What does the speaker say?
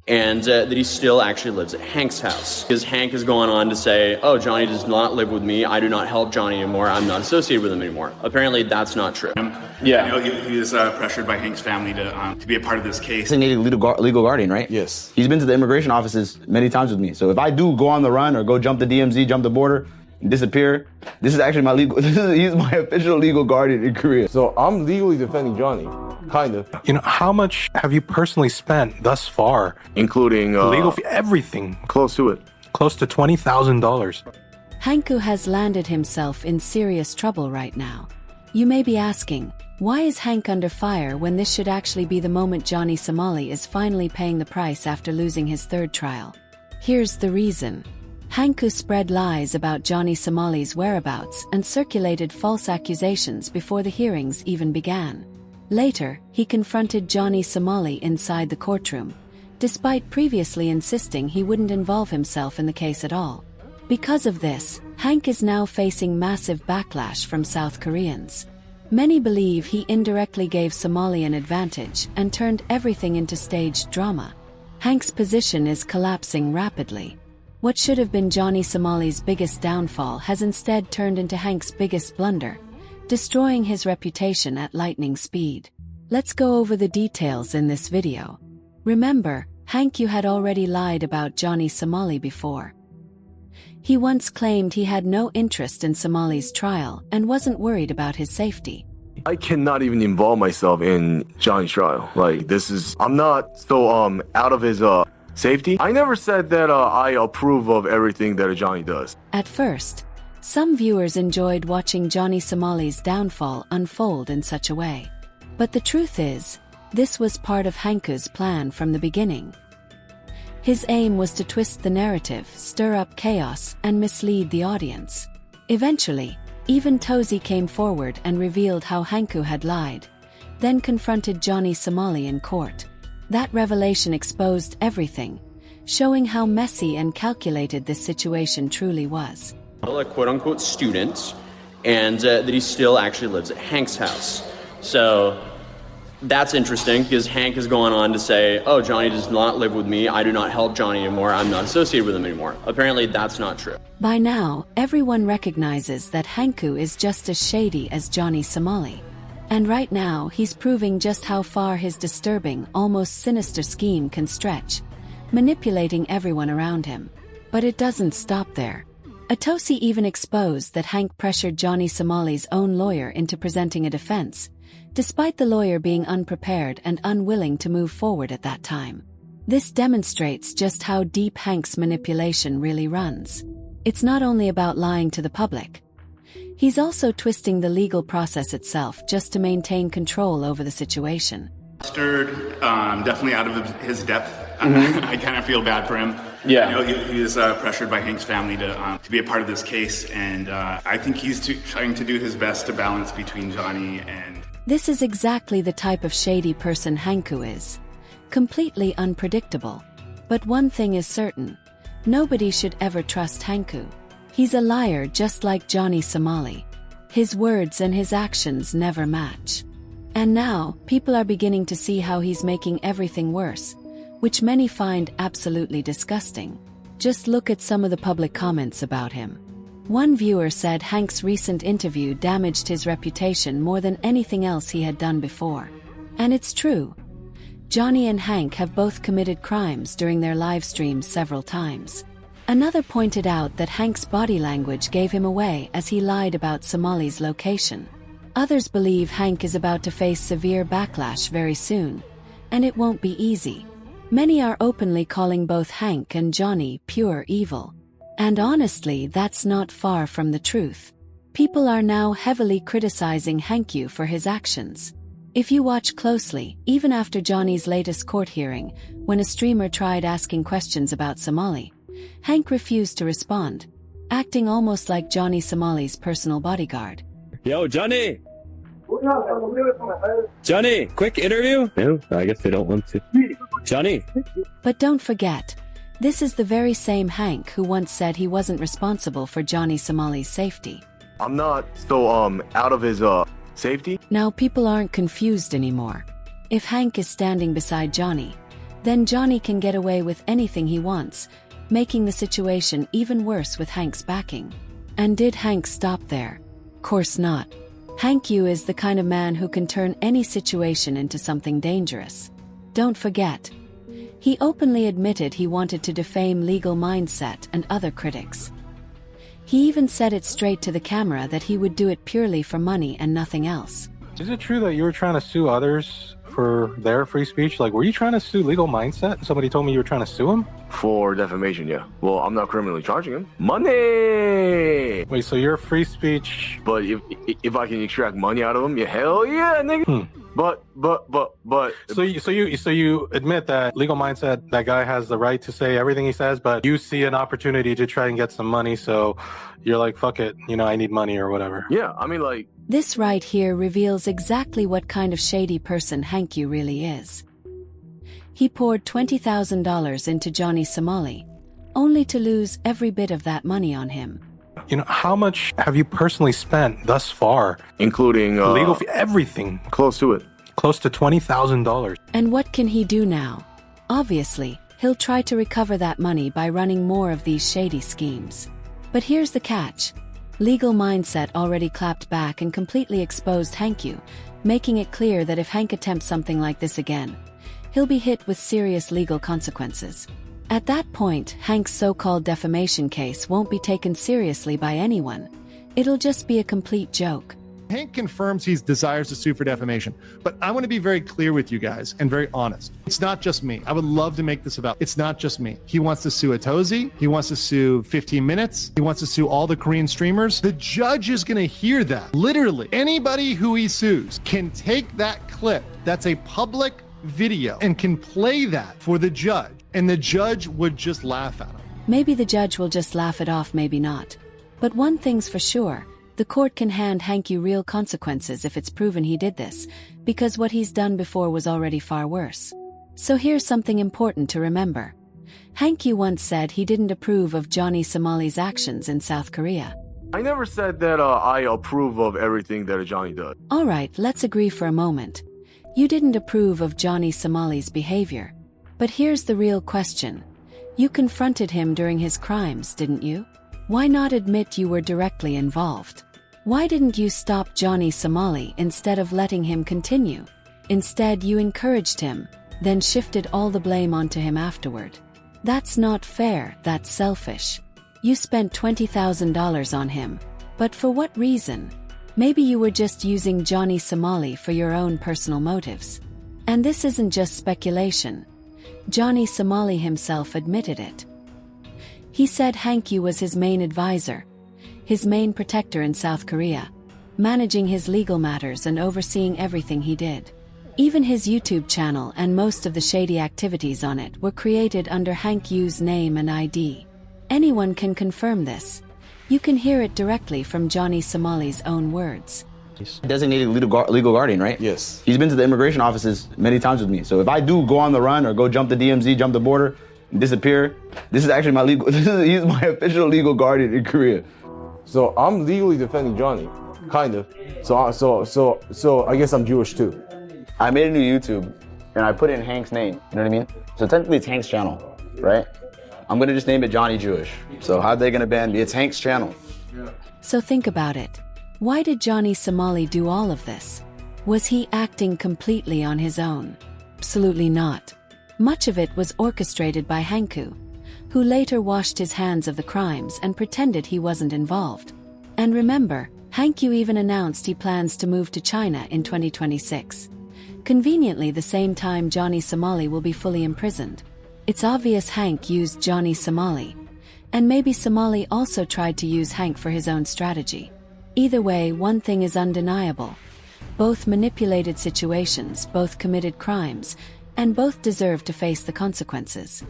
and that he still actually lives at Hank's house. Because Hank has gone on to say, oh, Johnny does not live with me, I do not help Johnny anymore, I'm not associated with him anymore. Apparently that's not true. Yeah. I know he was pressured by Hank's family to be a part of this case. Designated legal guardian, right? Yes. He's been to the immigration offices many times with me. So if I do go on the run or go jump the DMZ, jump the border, and disappear, this is actually my he's my official legal guardian in Korea. So I'm legally defending Johnny, kind of. You know, how much have you personally spent thus far? Including Legal fee, everything. Close to it. Close to $20,000. Hanku has landed himself in serious trouble right now. You may be asking, why is Hank under fire when this should actually be the moment Johnny Somali is finally paying the price after losing his third trial? Here's the reason. Hanku spread lies about Johnny Somali's whereabouts and circulated false accusations before the hearings even began. Later, he confronted Johnny Somali inside the courtroom, despite previously insisting he wouldn't involve himself in the case at all. Because of this, Hank is now facing massive backlash from South Koreans. Many believe he indirectly gave Somali an advantage and turned everything into staged drama. Hank's position is collapsing rapidly. What should have been Johnny Somali's biggest downfall has instead turned into Hank's biggest blunder, destroying his reputation at lightning speed. Let's go over the details in this video. Remember, Hank, you had already lied about Johnny Somali before. He once claimed he had no interest in Somali's trial and wasn't worried about his safety. I cannot even involve myself in Johnny's trial. Like, I'm not so out of his safety. I never said that I approve of everything that Johnny does. At first, some viewers enjoyed watching Johnny Somali's downfall unfold in such a way. But the truth is, this was part of Hanku's plan from the beginning. His aim was to twist the narrative, stir up chaos, and mislead the audience. Eventually, even Tozy came forward and revealed how Hanku had lied, then confronted Johnny Somali in court. That revelation exposed everything, showing how messy and calculated this situation truly was. A quote-unquote student, and that he still actually lives at Hank's house. So that's interesting because Hank has gone on to say, oh, Johnny does not live with me, I do not help Johnny anymore, I'm not associated with him anymore. Apparently that's not true. By now, everyone recognizes that Hanku is just as shady as Johnny Somali. And right now, he's proving just how far his disturbing, almost sinister scheme can stretch, manipulating everyone around him. But it doesn't stop there. Atosi even exposed that Hank pressured Johnny Somali's own lawyer into presenting a defense, despite the lawyer being unprepared and unwilling to move forward at that time. This demonstrates just how deep Hank's manipulation really runs. It's not only about lying to the public. He's also twisting the legal process itself just to maintain control over the situation. Definitely out of his depth. I kind of feel bad for him. Yeah. I know he was pressured by Hank's family to be a part of this case, and I think he's trying to do his best to balance between Johnny and... This is exactly the type of shady person Hanku is. Completely unpredictable. But one thing is certain. Nobody should ever trust Hanku. He's a liar just like Johnny Somali. His words and his actions never match. And now, people are beginning to see how he's making everything worse, which many find absolutely disgusting. Just look at some of the public comments about him. One viewer said Hank's recent interview damaged his reputation more than anything else he had done before. And it's true. Johnny and Hank have both committed crimes during their live streams several times. Another pointed out that Hank's body language gave him away as he lied about Somali's location. Others believe Hank is about to face severe backlash very soon, and it won't be easy. Many are openly calling both Hank and Johnny pure evil. And honestly, that's not far from the truth. People are now heavily criticizing Hanku for his actions. If you watch closely, even after Johnny's latest court hearing, when a streamer tried asking questions about Somali, Hank refused to respond, acting almost like Johnny Somali's personal bodyguard. Yo, Johnny! Johnny, quick interview? No, I guess they don't want to. Johnny! But don't forget, this is the very same Hank who once said he wasn't responsible for Johnny Somali's safety. I'm not so out of his safety. Now people aren't confused anymore. If Hank is standing beside Johnny, Then Johnny can get away with anything he wants, making the situation even worse with Hank's backing. And did Hank stop there? Course not. Hank Yu is the kind of man who can turn any situation into something dangerous. Don't forget, he openly admitted he wanted to defame Legal Mindset and other critics. He even said it straight to the camera that he would do it purely for money and nothing else. Is it true that you were trying to sue others for their free speech? Like, were you trying to sue Legal Mindset? Somebody told me you were trying to sue him? For defamation, yeah. Well, I'm not criminally charging him. Money! Wait, so your free speech... But if I can extract money out of him, yeah, hell yeah, nigga. But. So you admit that Legal Mindset, that guy has the right to say everything he says, but you see an opportunity to try and get some money, so you're like, fuck it, I need money or whatever. Yeah, I mean, like... This right here reveals exactly what kind of shady person Hank Yu really is. He poured $20,000 into Johnny Somali, only to lose every bit of that money on him. How much have you personally spent thus far? Including... legal fee, everything. Close to it. Close to $20,000. And what can he do now? Obviously, he'll try to recover that money by running more of these shady schemes. But here's the catch. Legal Mindset already clapped back and completely exposed Hank Yu, making it clear that if Hank attempts something like this again, he'll be hit with serious legal consequences. At that point, Hank's so-called defamation case won't be taken seriously by anyone. It'll just be a complete joke. Hank confirms he desires to sue for defamation, but I want to be very clear with you guys and very honest. It's not just me. I would love to make this about, it's not just me. He wants to sue Atozi. He wants to sue 15 Minutes. He wants to sue all the Korean streamers. The judge is going to hear that. Literally, anybody who he sues can take that clip that's a public video and can play that for the judge, and the judge would just laugh at him. Maybe the judge will just laugh it off, maybe not. But one thing's for sure. The court can hand Hank Yu real consequences if it's proven he did this, because what he's done before was already far worse. So here's something important to remember. Hank Yu once said he didn't approve of Johnny Somali's actions in South Korea. I never said that I approve of everything that Johnny does. Alright, let's agree for a moment. You didn't approve of Johnny Somali's behavior. But here's the real question. You confronted him during his crimes, didn't you? Why not admit you were directly involved? Why didn't you stop Johnny Somali instead of letting him continue? Instead, you encouraged him, then shifted all the blame onto him afterward. That's not fair, that's selfish. You spent $20,000 on him. But for what reason? Maybe you were just using Johnny Somali for your own personal motives. And this isn't just speculation. Johnny Somali himself admitted it. He said Hank Yu was his main advisor, his main protector in South Korea, managing his legal matters and overseeing everything he did. Even his YouTube channel and most of the shady activities on it were created under Hank Yu's name and ID. Anyone can confirm this. You can hear it directly from Johnny Somali's own words. Designated legal guardian, right? Yes. He's been to the immigration offices many times with me. So if I do go on the run or go jump the DMZ, jump the border, disappear, this is actually he's my official legal guardian in Korea. So I'm legally defending Johnny, kind of. So I guess I'm Jewish too. I made a new YouTube and I put in Hank's name, you know what I mean? So technically it's Hank's channel, right? I'm gonna just name it Johnny Jewish. So how are they gonna ban me? It's Hank's channel. So think about it. Why did Johnny Somali do all of this? Was he acting completely on his own? Absolutely not. Much of it was orchestrated by Hank Yu, who later washed his hands of the crimes and pretended he wasn't involved. And remember, Hank Yu even announced he plans to move to China in 2026. Conveniently the same time Johnny Somali will be fully imprisoned. It's obvious Hank used Johnny Somali, and maybe Somali also tried to use Hank for his own strategy. Either way, one thing is undeniable. Both manipulated situations, both committed crimes, and both deserve to face the consequences.